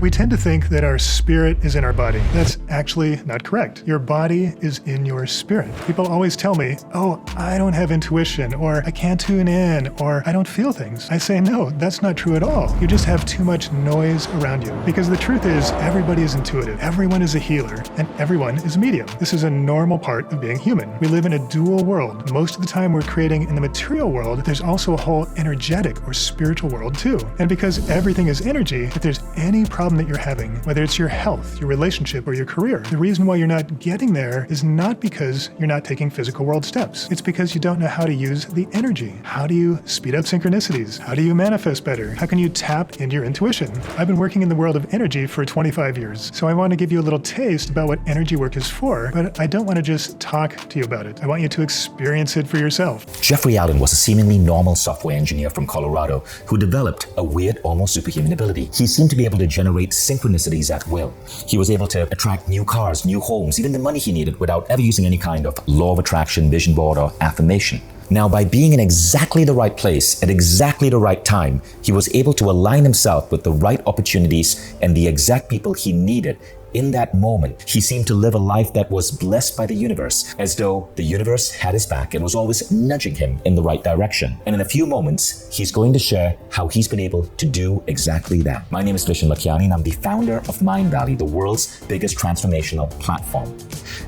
We tend to think that our spirit is in our body. That's actually not correct. Your body is in your spirit. People always tell me, oh, I don't have intuition, or I can't tune in, or I don't feel things. I say, no, that's not true at all. You just have too much noise around you. Because the truth is, everybody is intuitive. Everyone is a healer, and everyone is a medium. This is a normal part of being human. We live in a dual world. Most of the time we're creating in the material world, there's also a whole energetic or spiritual world too. And because everything is energy, if there's any problem that you're having, whether it's your health, your relationship, or your career, the reason why you're not getting there is not because you're not taking physical world steps. It's because you don't know how to use the energy. How do you speed up synchronicities? How do you manifest better? How can you tap into your intuition? I've been working in the world of energy for 25 years, so I want to give you a little taste about what energy work is for, but I don't want to just talk to you about it. I want you to experience it for yourself. Jeffrey Allen was a seemingly normal software engineer from Colorado who developed a weird, almost superhuman ability. He seemed to be able to generate synchronicities at will. He was able to attract new cars, new homes, even the money he needed without ever using any kind of law of attraction, vision board, or affirmation. Now, by being in exactly the right place at exactly the right time, he was able to align himself with the right opportunities and the exact people he needed. In that moment, he seemed to live a life that was blessed by the universe, as though the universe had his back and was always nudging him in the right direction. And in a few moments, he's going to share how he's been able to do exactly that. My name is Vishen Lakhiani, and I'm the founder of Mindvalley, the world's biggest transformational platform.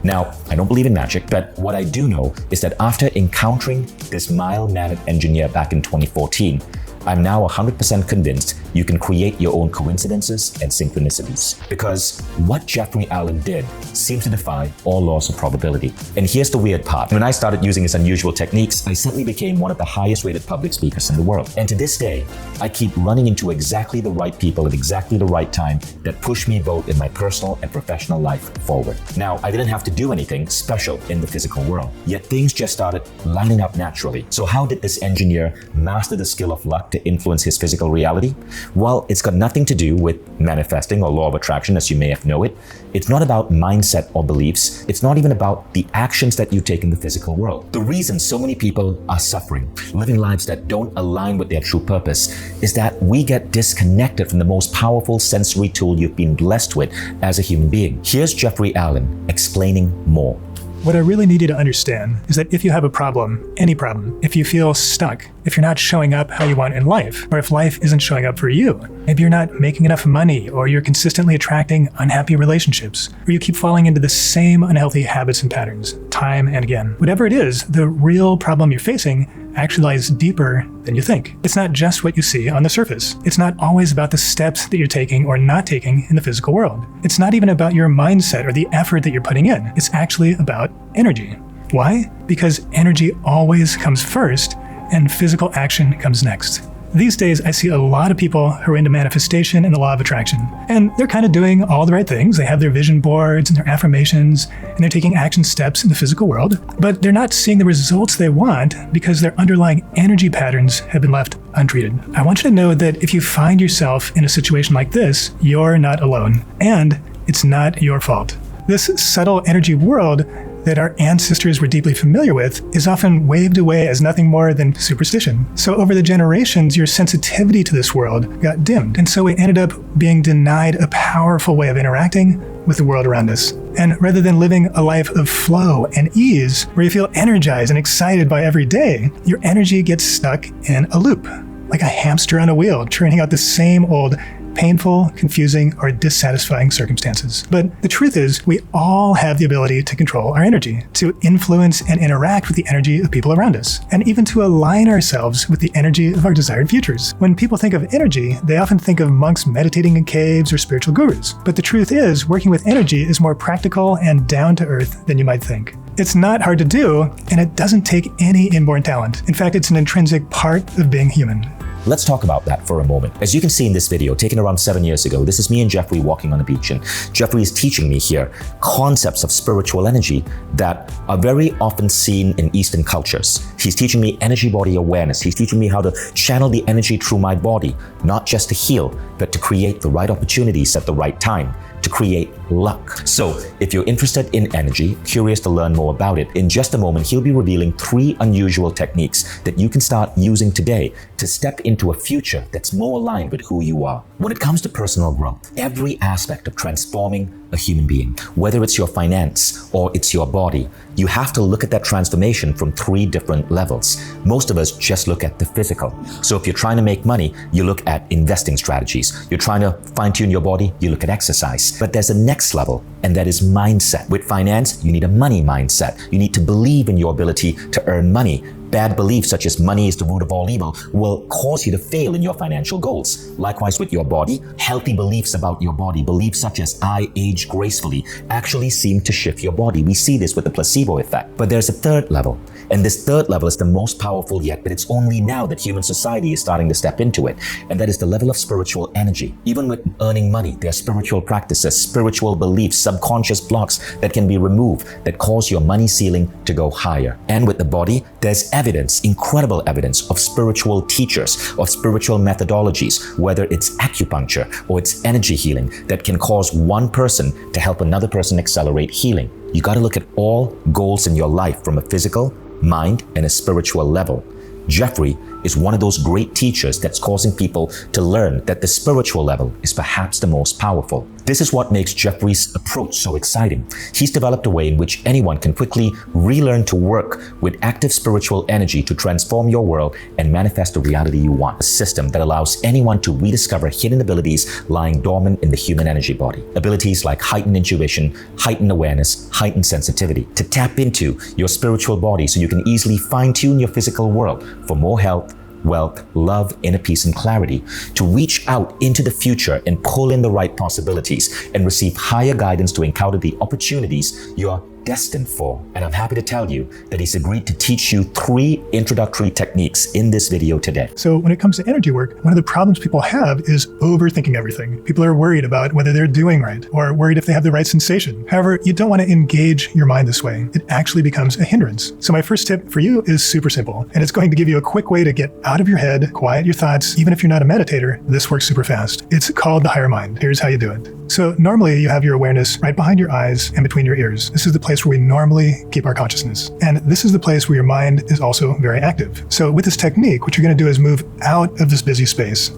Now, I don't believe in magic, but what I do know is that after encountering this mild-mannered engineer back in 2014, I'm now 100% convinced you can create your own coincidences and synchronicities. Because what Jeffrey Allen did seems to defy all laws of probability. And here's the weird part. When I started using his unusual techniques, I suddenly became one of the highest rated public speakers in the world. And to this day, I keep running into exactly the right people at exactly the right time that push me both in my personal and professional life forward. Now, I didn't have to do anything special in the physical world, yet things just started lining up naturally. So how did this engineer master the skill of luck to influence his physical reality? Well, it's got nothing to do with manifesting or law of attraction, as you may have known it. It's not about mindset or beliefs. It's not even about the actions that you take in the physical world. The reason so many people are suffering, living lives that don't align with their true purpose, is that we get disconnected from the most powerful sensory tool you've been blessed with as a human being. Here's Jeffrey Allen explaining more. What I really need you to understand is that if you have a problem, any problem, if you feel stuck, if you're not showing up how you want in life, or if life isn't showing up for you, maybe you're not making enough money, or you're consistently attracting unhappy relationships, or you keep falling into the same unhealthy habits and patterns time and again. Whatever it is, the real problem you're facing actually lies deeper than you think. It's not just what you see on the surface. It's not always about the steps that you're taking or not taking in the physical world. It's not even about your mindset or the effort that you're putting in. It's actually about energy. Why? Because energy always comes first and physical action comes next. These days, I see a lot of people who are into manifestation and the law of attraction. And they're kind of doing all the right things. They have their vision boards and their affirmations, and they're taking action steps in the physical world. But they're not seeing the results they want because their underlying energy patterns have been left untreated. I want you to know that if you find yourself in a situation like this, you're not alone. And it's not your fault. This subtle energy world that our ancestors were deeply familiar with is often waved away as nothing more than superstition. So over the generations, your sensitivity to this world got dimmed. And so we ended up being denied a powerful way of interacting with the world around us. And rather than living a life of flow and ease, where you feel energized and excited by every day, your energy gets stuck in a loop, like a hamster on a wheel, churning out the same old painful, confusing, or dissatisfying circumstances. But the truth is, we all have the ability to control our energy, to influence and interact with the energy of people around us, and even to align ourselves with the energy of our desired futures. When people think of energy, they often think of monks meditating in caves or spiritual gurus. But the truth is, working with energy is more practical and down to earth than you might think. It's not hard to do, and it doesn't take any inborn talent. In fact, it's an intrinsic part of being human. Let's talk about that for a moment. As you can see in this video, taken around 7 years ago, this is me and Jeffrey walking on the beach, and Jeffrey is teaching me here concepts of spiritual energy that are very often seen in Eastern cultures. He's teaching me energy body awareness. He's teaching me how to channel the energy through my body, not just to heal, but to create the right opportunities at the right time, to create luck. So if you're interested in energy, curious to learn more about it, in just a moment, he'll be revealing 3 unusual techniques that you can start using today to step into a future that's more aligned with who you are. When it comes to personal growth, every aspect of transforming a human being, whether it's your finance or it's your body, you have to look at that transformation from 3 different levels. Most of us just look at the physical. So if you're trying to make money, you look at investing strategies. You're trying to fine-tune your body, you look at exercise. But there's a next level, and that is mindset. With finance, you need a money mindset. You need to believe in your ability to earn money. Bad beliefs such as money is the root of all evil will cause you to fail in your financial goals. Likewise with your body, healthy beliefs about your body, beliefs such as I age gracefully, actually seem to shift your body. We see this with the placebo effect. But there's a third level. And this third level is the most powerful yet, but it's only now that human society is starting to step into it. And that is the level of spiritual energy. Even with earning money, there are spiritual practices, spiritual beliefs, subconscious blocks that can be removed that cause your money ceiling to go higher. And with the body, there's evidence, incredible evidence of spiritual teachers, of spiritual methodologies, whether it's acupuncture or it's energy healing that can cause one person to help another person accelerate healing. You got to look at all goals in your life from a physical, mind, and a spiritual level. Jeffrey is one of those great teachers that's causing people to learn that the spiritual level is perhaps the most powerful. This is what makes Jeffrey's approach so exciting. He's developed a way in which anyone can quickly relearn to work with active spiritual energy to transform your world and manifest the reality you want. A system that allows anyone to rediscover hidden abilities lying dormant in the human energy body. Abilities like heightened intuition, heightened awareness, heightened sensitivity. To tap into your spiritual body so you can easily fine-tune your physical world for more health, wealth, love, inner peace, and clarity, to reach out into the future and pull in the right possibilities and receive higher guidance to encounter the opportunities you're destined for. And I'm happy to tell you that he's agreed to teach you 3 introductory techniques in this video today. So when it comes to energy work, one of the problems people have is overthinking everything. People are worried about whether they're doing right or worried if they have the right sensation. However, you don't want to engage your mind this way. It actually becomes a hindrance. So my first tip for you is super simple, and it's going to give you a quick way to get out of your head, quiet your thoughts. Even if you're not a meditator, this works super fast. It's called the higher mind. Here's how you do it. So normally you have your awareness right behind your eyes and between your ears. This is the place where we normally keep our consciousness. And this is the place where your mind is also very active. So with this technique, what you're going to do is move out of this busy space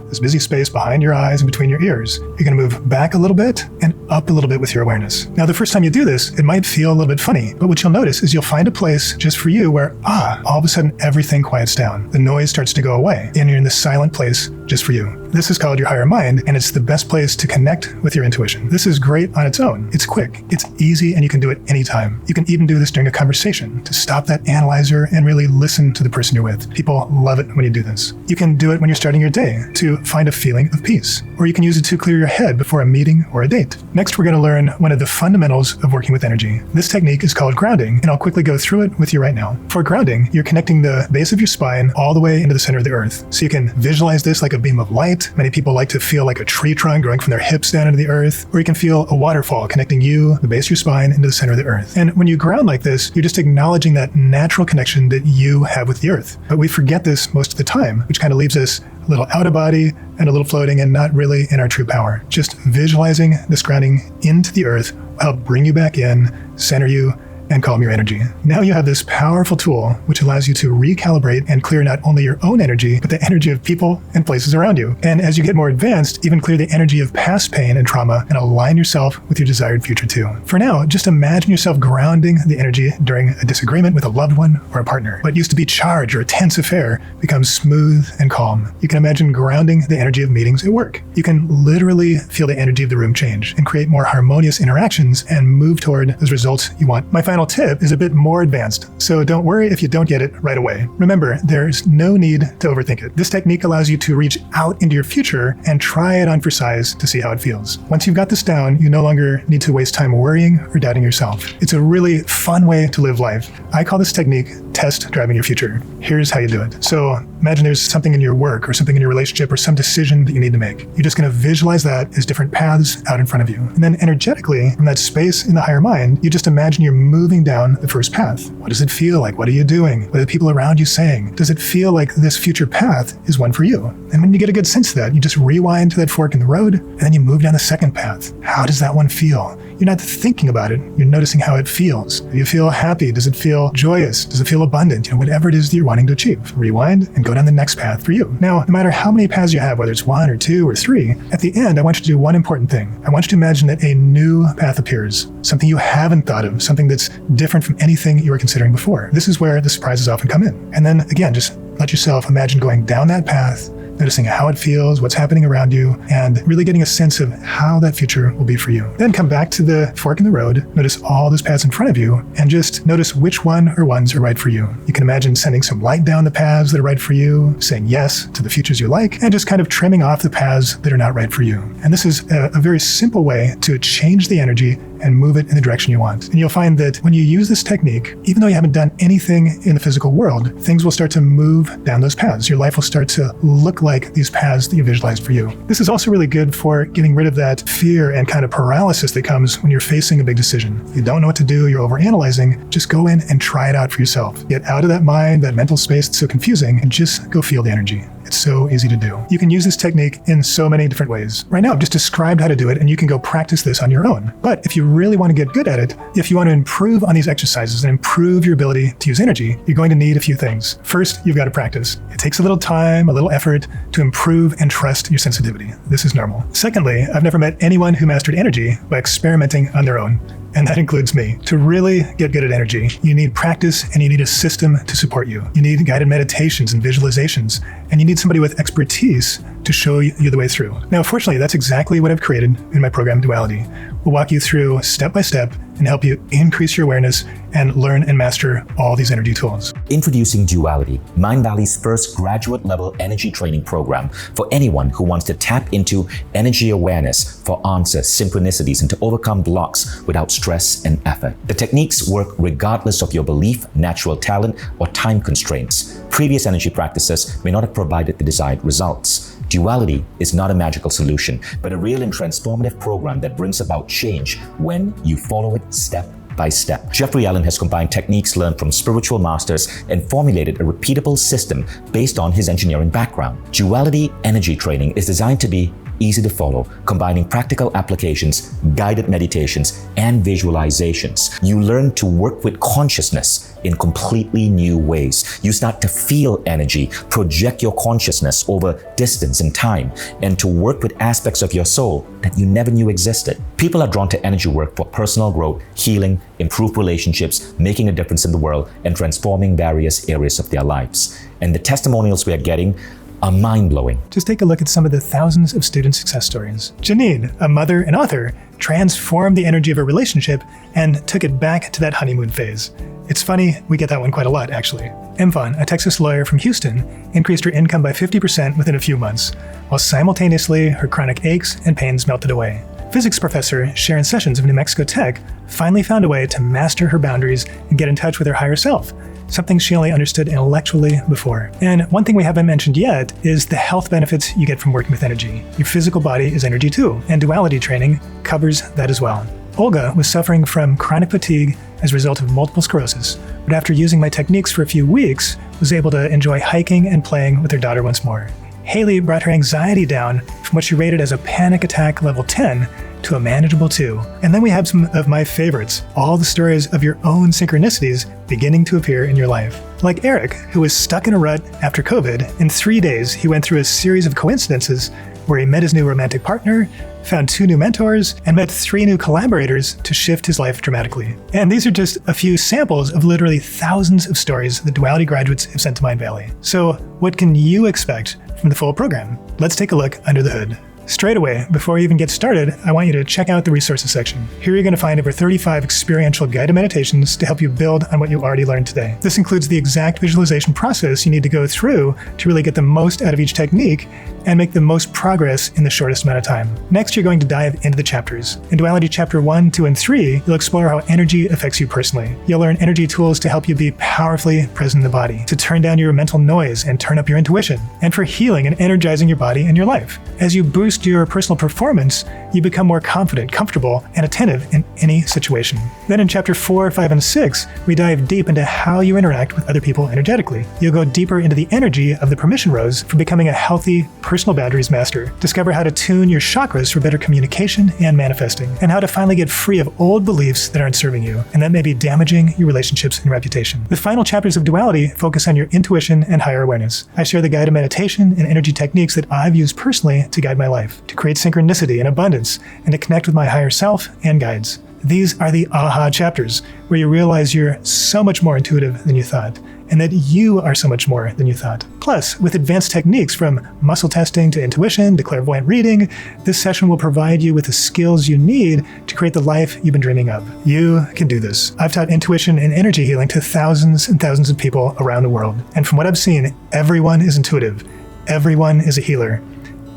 behind your eyes and between your ears. You're going to move back a little bit and up a little bit with your awareness. Now, the first time you do this, it might feel a little bit funny, but what you'll notice is you'll find a place just for you where, all of a sudden everything quiets down. The noise starts to go away and you're in this silent place just for you. This is called your higher mind, and it's the best place to connect with your intuition. This is great on its own. It's quick, it's easy, and you can do it anytime. You can even do this during a conversation to stop that analyzer and really listen to the person you're with. People love it when you do this. You can do it when you're starting your day to find a feeling of peace, or you can use it to clear your head before a meeting or a date. Next, we're going to learn one of the fundamentals of working with energy. This technique is called grounding, and I'll quickly go through it with you right now. For grounding, you're connecting the base of your spine all the way into the center of the earth. So you can visualize this like a beam of light. Many people like to feel like a tree trunk growing from their hips down into the earth, or you can feel a waterfall connecting you, the base of your spine, into the center of the earth. And when you ground like this, you're just acknowledging that natural connection that you have with the earth. But we forget this most of the time, which kind of leaves us a little out of body and a little floating and not really in our true power. Just visualizing this grounding into the earth will help bring you back in, center you, and calm your energy. Now you have this powerful tool which allows you to recalibrate and clear not only your own energy, but the energy of people and places around you. And as you get more advanced, even clear the energy of past pain and trauma and align yourself with your desired future too. For now, just imagine yourself grounding the energy during a disagreement with a loved one or a partner. What used to be charged or a tense affair becomes smooth and calm. You can imagine grounding the energy of meetings at work. You can literally feel the energy of the room change and create more harmonious interactions and move toward those results you want. My final tip is a bit more advanced, so don't worry if you don't get it right away. Remember, there's no need to overthink it. This technique allows you to reach out into your future and try it on for size to see how it feels. Once you've got this down, you no longer need to waste time worrying or doubting yourself. It's a really fun way to live life. I call this technique test driving your future. Here's how you do it. So imagine there's something in your work or something in your relationship or some decision that you need to make. You're just going to visualize that as different paths out in front of you. And then energetically, from that space in the higher mind, you just imagine you're moving down the first path. What does it feel like? What are you doing? What are the people around you saying? Does it feel like this future path is one for you? And when you get a good sense of that, you just rewind to that fork in the road, and then you move down the second path. How does that one feel? You're not thinking about it. You're noticing how it feels. Do you feel happy? Does it feel joyous? Does it feel abundant? Whatever it is that you're wanting to achieve. Rewind and go down the next path for you. Now, no matter how many paths you have, whether it's 1 or 2 or 3, at the end, I want you to do one important thing. I want you to imagine that a new path appears, something you haven't thought of, something that's different from anything you were considering before. This is where the surprises often come in. And then again, just let yourself imagine going down that path, noticing how it feels, what's happening around you, and really getting a sense of how that future will be for you. Then come back to the fork in the road, notice all those paths in front of you, and just notice which one or ones are right for you. You can imagine sending some light down the paths that are right for you, saying yes to the futures you like, and just kind of trimming off the paths that are not right for you. And this is a very simple way to change the energy and move it in the direction you want. And you'll find that when you use this technique, even though you haven't done anything in the physical world, things will start to move down those paths. Your life will start to look like these paths that you visualized for you. This is also really good for getting rid of that fear and kind of paralysis that comes when you're facing a big decision. You don't know what to do, you're overanalyzing. Just go in and try it out for yourself. Get out of that mind, that mental space that's so confusing, and just go feel the energy. It's so easy to do. You can use this technique in so many different ways. Right now, I've just described how to do it, and you can go practice this on your own. But if you really want to get good at it, if you want to improve on these exercises and improve your ability to use energy, you're going to need a few things. First, you've got to practice. It takes a little time, a little effort to improve and trust your sensitivity. This is normal. Secondly, I've never met anyone who mastered energy by experimenting on their own. And that includes me. To really get good at energy, you need practice and you need a system to support you. You need guided meditations and visualizations, and you need somebody with expertise to show you the way through. Now, fortunately, that's exactly what I've created in my program, Duality. We'll walk you through step by step and help you increase your awareness and learn and master all these energy tools. Introducing Duality, Mindvalley's first graduate-level energy training program for anyone who wants to tap into energy awareness for answers, synchronicities, and to overcome blocks without stress and effort. The techniques work regardless of your belief, natural talent, or time constraints. Previous energy practices may not have provided the desired results. Duality is not a magical solution, but a real and transformative program that brings about change when you follow it step by step. Jeffrey Allen has combined techniques learned from spiritual masters and formulated a repeatable system based on his engineering background. Duality energy training is designed to be easy to follow, combining practical applications, guided meditations, and visualizations. You learn to work with consciousness in completely new ways. You start to feel energy, project your consciousness over distance and time, and to work with aspects of your soul that you never knew existed. People are drawn to energy work for personal growth, healing, improved relationships, making a difference in the world, and transforming various areas of their lives. And the testimonials we are getting are mind-blowing. Just take a look at some of the thousands of student success stories. Janine, a mother and author, transformed the energy of her relationship and took it back to that honeymoon phase. It's funny, we get that one quite a lot, actually. Imfan, a Texas lawyer from Houston, increased her income by 50% within a few months, while simultaneously her chronic aches and pains melted away. Physics professor Sharon Sessions of New Mexico Tech finally found a way to master her boundaries and get in touch with her higher self, something she only understood intellectually before. And one thing we haven't mentioned yet is the health benefits you get from working with energy. Your physical body is energy too, and duality training covers that as well. Olga was suffering from chronic fatigue as a result of multiple sclerosis, but after using my techniques for a few weeks, was able to enjoy hiking and playing with her daughter once more. Haley brought her anxiety down from what she rated as a panic attack level 10 to a manageable 2. And then we have some of my favorites, all the stories of your own synchronicities beginning to appear in your life. Like Eric, who was stuck in a rut after COVID. In 3 days, he went through a series of coincidences where he met his new romantic partner, found 2 new mentors, and met 3 new collaborators to shift his life dramatically. And these are just a few samples of literally thousands of stories that Duality graduates have sent to Mindvalley. So what can you expect from the full program? Let's take a look under the hood. Straight away, before you even get started, I want you to check out the resources section. Here you're going to find over 35 experiential guided meditations to help you build on what you already learned today. This includes the exact visualization process you need to go through to really get the most out of each technique and make the most progress in the shortest amount of time. Next, you're going to dive into the chapters. In Duality Chapter 1, 2, and 3, you'll explore how energy affects you personally. You'll learn energy tools to help you be powerfully present in the body, to turn down your mental noise and turn up your intuition, and for healing and energizing your body and your life. As you boost your personal performance, you become more confident, comfortable, and attentive in any situation. Then in Chapter 4, 5, and 6, we dive deep into how you interact with other people energetically. You'll go deeper into the energy of the permission rose for becoming a healthy personal boundaries master. Discover how to tune your chakras for better communication and manifesting, and how to finally get free of old beliefs that aren't serving you, and that may be damaging your relationships and reputation. The final chapters of Duality focus on your intuition and higher awareness. I share the guided meditation and energy techniques that I've used personally to guide my life, to create synchronicity and abundance, and to connect with my higher self and guides. These are the aha chapters, where you realize you're so much more intuitive than you thought, and that you are so much more than you thought. Plus, with advanced techniques from muscle testing to intuition to clairvoyant reading, this session will provide you with the skills you need to create the life you've been dreaming of. You can do this. I've taught intuition and energy healing to thousands and thousands of people around the world. And from what I've seen, everyone is intuitive. Everyone is a healer.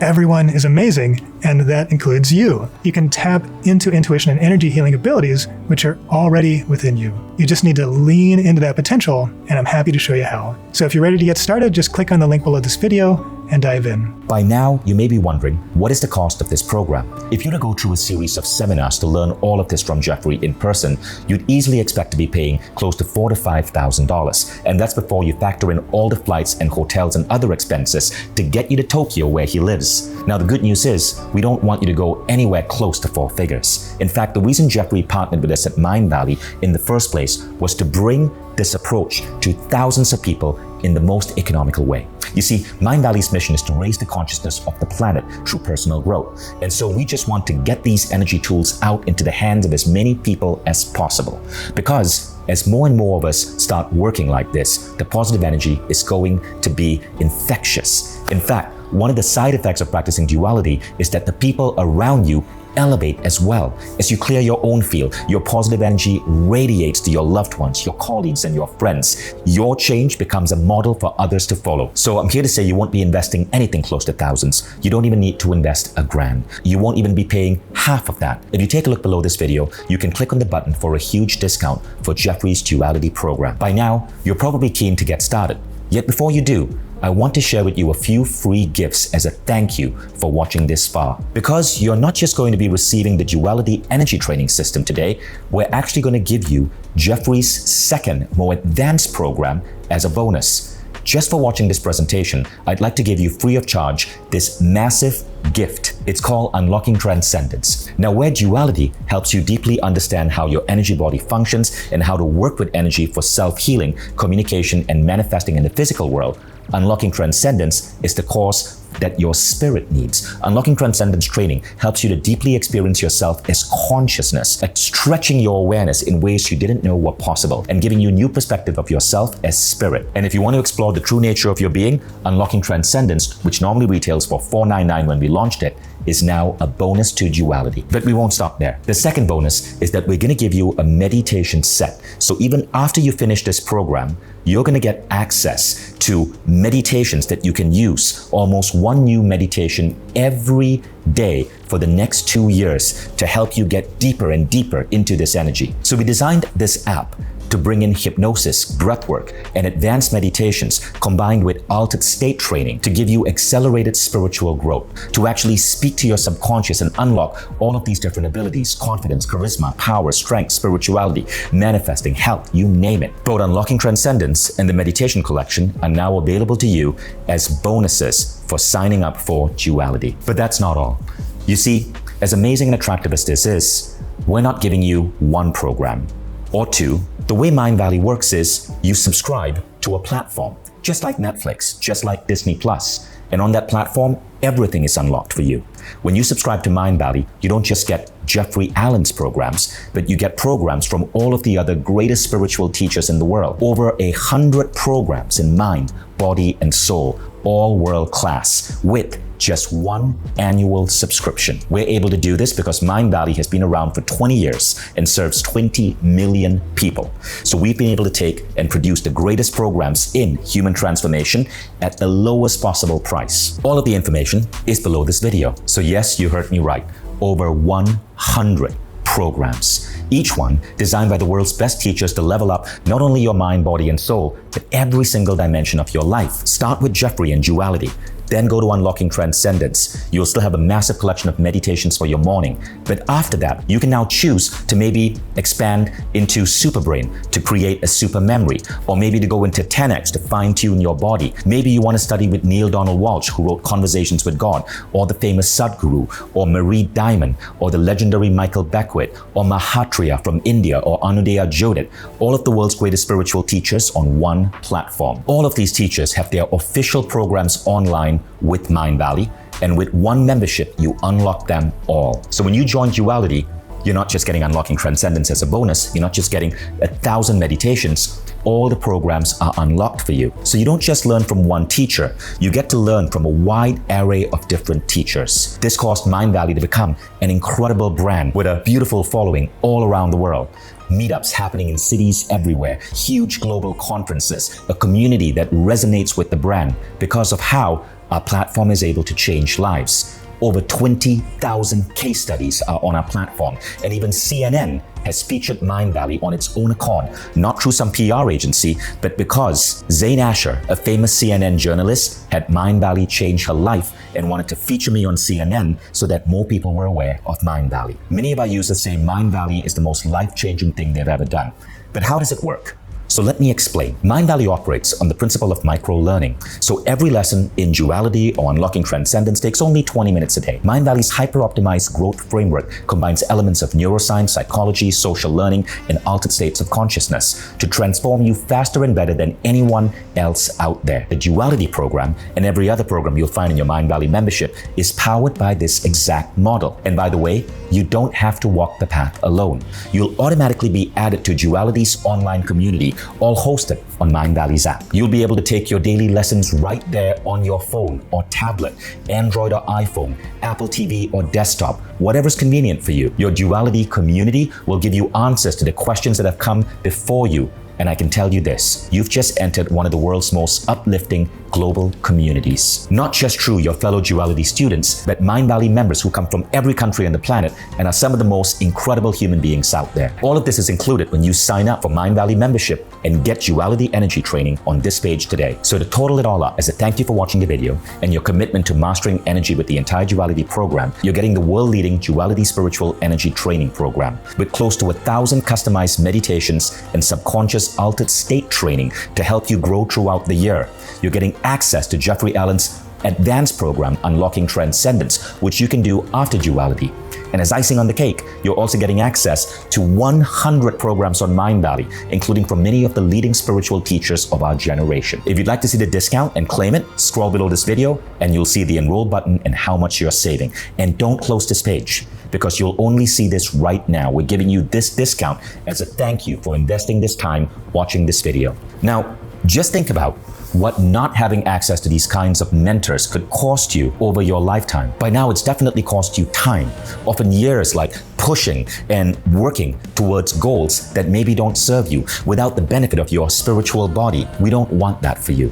Everyone is amazing, and that includes you. You can tap into intuition and energy healing abilities, which are already within you. You just need to lean into that potential, and I'm happy to show you how. So if you're ready to get started, just click on the link below this video and dive in. By now, you may be wondering, what is the cost of this program? If you were to go through a series of seminars to learn all of this from Jeffrey in person, you'd easily expect to be paying close to $4,000 to $5,000. And that's before you factor in all the flights and hotels and other expenses to get you to Tokyo where he lives. Now, the good news is, we don't want you to go anywhere close to four figures. In fact, the reason Jeffrey partnered with us at Mindvalley in the first place was to bring this approach to thousands of people in the most economical way. You see, Mindvalley's mission is to raise the consciousness of the planet through personal growth. And so we just want to get these energy tools out into the hands of as many people as possible. Because as more and more of us start working like this, the positive energy is going to be infectious. In fact, one of the side effects of practicing duality is that the people around you elevate as well. As you clear your own field, your positive energy radiates to your loved ones, your colleagues, and your friends. Your change becomes a model for others to follow. So I'm here to say you won't be investing anything close to thousands. You don't even need to invest $1,000. You won't even be paying half of that. If you take a look below this video, you can click on the button for a huge discount for Jeffrey's Duality program. By now, you're probably keen to get started. Yet before you do, I want to share with you a few free gifts as a thank you for watching this far. Because you're not just going to be receiving the Duality Energy Training System today, we're actually going to give you Jeffrey's second, more advanced program as a bonus. Just for watching this presentation, I'd like to give you free of charge this massive gift. It's called Unlocking Transcendence. Now, where Duality helps you deeply understand how your energy body functions and how to work with energy for self-healing, communication, and manifesting in the physical world, Unlocking Transcendence is the course that your spirit needs. Unlocking Transcendence training helps you to deeply experience yourself as consciousness, stretching your awareness in ways you didn't know were possible, and giving you a new perspective of yourself as spirit. And if you want to explore the true nature of your being, Unlocking Transcendence, which normally retails for $499 when we launched it, is now a bonus to Duality. But we won't stop there. The second bonus is that we're going to give you a meditation set. So even after you finish this program, you're going to get access to meditations that you can use, almost one new meditation every day for the next 2 years to help you get deeper and deeper into this energy. So we designed this app to bring in hypnosis, breathwork, and advanced meditations combined with altered state training to give you accelerated spiritual growth, to actually speak to your subconscious and unlock all of these different abilities: confidence, charisma, power, strength, spirituality, manifesting, health, you name it. Both Unlocking Transcendence and the Meditation Collection are now available to you as bonuses for signing up for Duality. But that's not all. You see, as amazing and attractive as this is, we're not giving you one program or two. The way Mindvalley works is you subscribe to a platform, just like Netflix, just like Disney Plus. And on that platform, everything is unlocked for you. When you subscribe to Mindvalley, you don't just get Jeffrey Allen's programs, but you get programs from all of the other greatest spiritual teachers in the world. Over 100 programs in mind, body, and soul, all world class, with just one annual subscription. We're able to do this because Mindvalley has been around for 20 years and serves 20 million people. So we've been able to take and produce the greatest programs in human transformation at the lowest possible price. All of the information is below this video. So yes, you heard me right. Over 100 programs. Each one designed by the world's best teachers to level up not only your mind, body, and soul, but every single dimension of your life. Start with Jeffrey and Duality. Then go to Unlocking Transcendence. You'll still have a massive collection of meditations for your morning. But after that, you can now choose to maybe expand into Superbrain to create a super memory, or maybe to go into 10X to fine-tune your body. Maybe you want to study with Neil Donald Walsh, who wrote Conversations with God, or the famous Sadhguru, or Marie Diamond, or the legendary Michael Beckwith, or Mahatria from India, or Anudaya Jodit. All of the world's greatest spiritual teachers on one platform. All of these teachers have their official programs online with Mindvalley, and with one membership, you unlock them all. So when you join Duality, you're not just getting Unlocking Transcendence as a bonus, you're not just getting 1,000 meditations, all the programs are unlocked for you. So you don't just learn from one teacher, you get to learn from a wide array of different teachers. This caused Mindvalley to become an incredible brand with a beautiful following all around the world. Meetups happening in cities everywhere, huge global conferences, a community that resonates with the brand because of how our platform is able to change lives. Over 20,000 case studies are on our platform, and even CNN has featured Mindvalley on its own accord, not through some PR agency, but because Zain Asher, a famous CNN journalist, had Mindvalley change her life and wanted to feature me on CNN so that more people were aware of Mindvalley. Many of our users say Mindvalley is the most life-changing thing they've ever done. But how does it work? So let me explain. Mindvalley operates on the principle of micro-learning. So every lesson in Duality or Unlocking Transcendence takes only 20 minutes a day. Mindvalley's hyper-optimized growth framework combines elements of neuroscience, psychology, social learning, and altered states of consciousness to transform you faster and better than anyone else out there. The Duality program and every other program you'll find in your Mindvalley membership is powered by this exact model. And by the way, you don't have to walk the path alone. You'll automatically be added to Duality's online community, all hosted on Mindvalley's app. You'll be able to take your daily lessons right there on your phone or tablet, Android or iPhone, Apple TV or desktop, whatever's convenient for you. Your Duality community will give you answers to the questions that have come before you. And I can tell you this, you've just entered one of the world's most uplifting global communities. Not just through your fellow Duality students, but Mindvalley members who come from every country on the planet and are some of the most incredible human beings out there. All of this is included when you sign up for Mindvalley membership and get Duality energy training on this page today. So to total it all up, as a thank you for watching the video and your commitment to mastering energy with the entire Duality program, you're getting the world-leading Duality Spiritual Energy Training Program with close to 1,000 customized meditations and subconscious altered state training to help you grow throughout the year. You're getting access to Jeffrey Allen's advanced program, Unlocking Transcendence, which you can do after Duality. And as icing on the cake, you're also getting access to 100 programs on Mindvalley, including from many of the leading spiritual teachers of our generation. If you'd like to see the discount and claim it, scroll below this video and you'll see the enroll button and how much you're saving. And don't close this page, because you'll only see this right now. We're giving you this discount as a thank you for investing this time watching this video. Now, just think about what not having access to these kinds of mentors could cost you over your lifetime. By now, it's definitely cost you time, often years, like pushing and working towards goals that maybe don't serve you without the benefit of your spiritual body. We don't want that for you.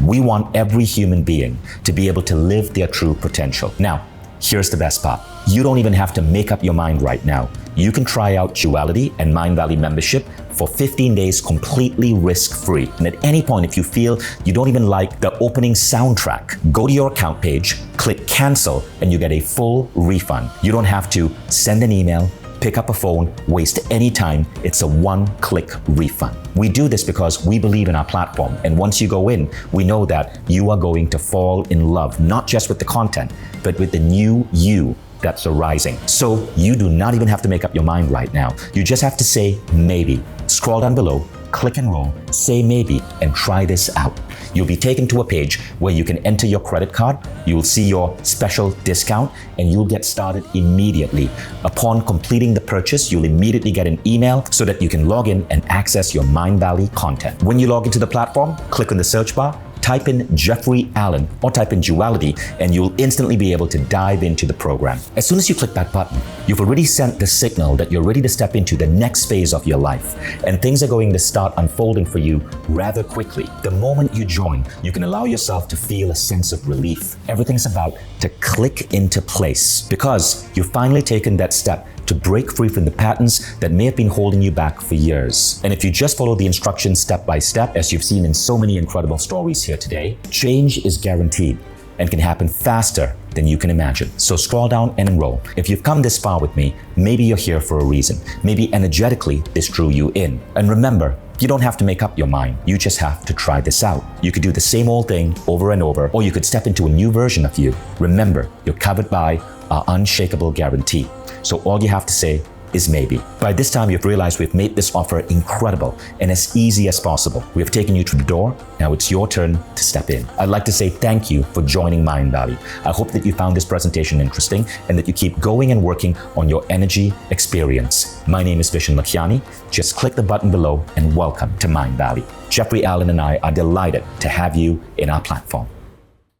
We want every human being to be able to live their true potential. Now, here's the best part. You don't even have to make up your mind right now. You can try out Duality and Mindvalley membership for 15 days completely risk-free. And at any point, if you feel you don't even like the opening soundtrack, go to your account page, click cancel, and you get a full refund. You don't have to send an email, pick up a phone, waste any time. It's a one-click refund. We do this because we believe in our platform. And once you go in, we know that you are going to fall in love, not just with the content, but with the new you that's arising. So you do not even have to make up your mind right now. You just have to say maybe. Scroll down below, click enroll, say maybe, and try this out. You'll be taken to a page where you can enter your credit card, you'll see your special discount, and you'll get started immediately. Upon completing the purchase, you'll immediately get an email so that you can log in and access your Mindvalley content. When you log into the platform, click on the search bar, type in Jeffrey Allen or type in Duality, and you'll instantly be able to dive into the program. As soon as you click that button, you've already sent the signal that you're ready to step into the next phase of your life, and things are going to start unfolding for you rather quickly. The moment you join, you can allow yourself to feel a sense of relief. Everything's about to click into place because you've finally taken that step to break free from the patterns that may have been holding you back for years. And if you just follow the instructions step by step, as you've seen in so many incredible stories here today, change is guaranteed and can happen faster than you can imagine. So scroll down and enroll. If you've come this far with me, maybe you're here for a reason. Maybe energetically this drew you in. And remember, you don't have to make up your mind. You just have to try this out. You could do the same old thing over and over, or you could step into a new version of you. Remember, you're covered by our unshakable guarantee. So all you have to say is maybe. By this time, you've realized we've made this offer incredible and as easy as possible. We have taken you to the door. Now it's your turn to step in. I'd like to say thank you for joining Mindvalley. I hope that you found this presentation interesting and that you keep going and working on your energy experience. My name is Vishen Lakhiani. Just click the button below and welcome to Mindvalley. Jeffrey Allen and I are delighted to have you in our platform.